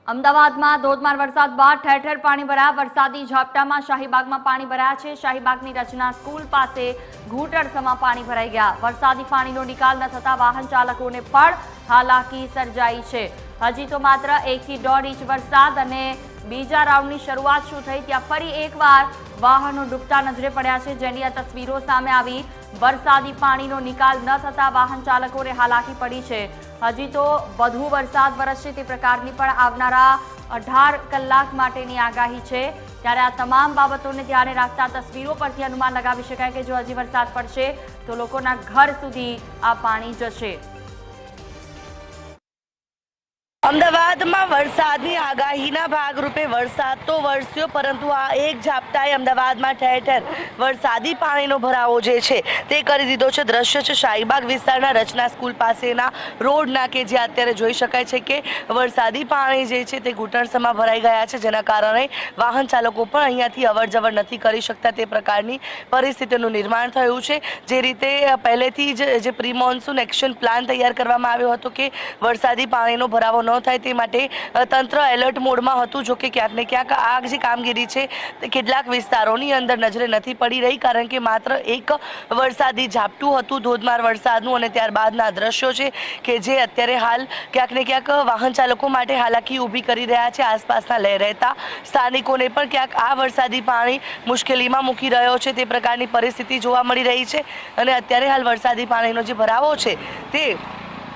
અમદાવાદમાં ધોધમાર વરસાદ બાદ ઠેર ઠેર પાણી ભરાયા। વરસાદી ઝાપટામાં શાહીબાગમાં પાણી ભરાયા છે। શાહીબાગની રચના સ્કૂલ પાસે ઘૂંટણસમાં પાણી ભરાઈ ગયા। વરસાદી પાણીનો નિકાલ ન થતા વાહન ચાલકોને પણ હાલાકી સર્જાઈ છે। હજી તો માત્ર 1 થી 1.5 ઇંચ વરસાદ અને બીજા રાઉન્ડની શરૂઆત શું થઈ ત્યાં ફરી એકવાર વાહનો ડૂબતા નજરે પડ્યા છે, જેની આ તસવીરો સામે આવી। વરસાદી પાણીનો નિકાલ ન થતા વાહન ચાલકોને હાલાકી પડી છે। હજી તો વધુ વરસાદ વરસશે તે પ્રકારની પણ આવનારા 18 કલાક માટેની આગાહી છે। ત્યારે આ તમામ બાબતોને ધ્યાને રાખતા તસવીરો પરથી અનુમાન લગાવી શકાય કે જો હજી વરસાદ પડશે તો લોકોના ઘર સુધી આ પાણી જશે। અમદાવાદમાં વરસાદની આગાહીના ભાગરૂપે વરસાદ તો વરસ્યો, પરંતુ આ એક ઝાપટાએ અમદાવાદમાં ઠેર ઠેર વરસાદી પાણીનો ભરાવો જે છે તે કરી દીધો છે। દ્રશ્ય છે શાહીબાગ વિસ્તારના રચના સ્કૂલ પાસેના રોડના કે જ્યાં અત્યારે જોઈ શકાય છે કે વરસાદી પાણી જે છે તે ઘૂંટણસમાં ભરાઈ ગયા છે, જેના કારણે વાહન ચાલકો પણ અહીંયાથી અવરજવર નથી કરી શકતા તે પ્રકારની પરિસ્થિતિનું નિર્માણ થયું છે। જે રીતે પહેલેથી જ જે પ્રી મોન્સૂન એક્શન પ્લાન તૈયાર કરવામાં આવ્યો હતો કે વરસાદી પાણીનો ભરાવો ન થાય તે માટે તંત્ર એલર્ટ મોડમાં હતું। જો કે ક્યાંક ને ક્યાંક આ જે કામગીરી છે તે કેટલાક વિસ્તારોની અંદર નજરે નથી પડી રહી, કારણ કે માત્ર એક વરસાદી ઝાપટું હતું ધોધમાર વરસાદનું અને ત્યારબાદના દ્રશ્યો છે કે જે અત્યારે હાલ ક્યાંક ને ક્યાંક વાહન ચાલકો માટે હાલાકી ઊભી કરી રહ્યા છે। આસપાસના રહેતા સ્થાનિકોને પણ ક્યાંક આ વરસાદી પાણી મુશ્કેલીમાં મૂકી રહ્યો છે તે પ્રકારની પરિસ્થિતિ જોવા મળી રહી છે। અને અત્યારે હાલ વરસાદી પાણીનો જે ભરાવો છે તે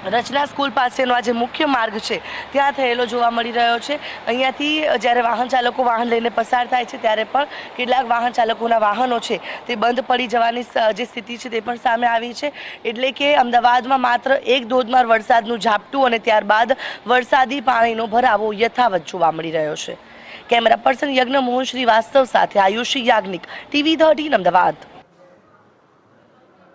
રચના સ્કૂલ પાસેનો આ જે મુખ્ય માર્ગ છે ત્યાં થયેલો જોવા મળી રહ્યો છે। અહીંયાથી જ્યારે વાહન ચાલકો વાહન લઈને પસાર થાય છે ત્યારે પણ કેટલાક વાહન ચાલકોના વાહનો છે તે બંધ પડી જવાની જે સ્થિતિ છે તે પણ સામે આવી છે। એટલે કે અમદાવાદમાં માત્ર એક ધોધમાર વરસાદનું ઝાપટું અને ત્યારબાદ વરસાદી પાણીનો ભરાવો યથાવત જોવા મળી રહ્યો છે। કેમેરા પર્સન યજ્ઞ મોહન શ્રીવાસ્તવ સાથે આયુષી યાજ્ઞિક, TV 13 અમદાવાદ।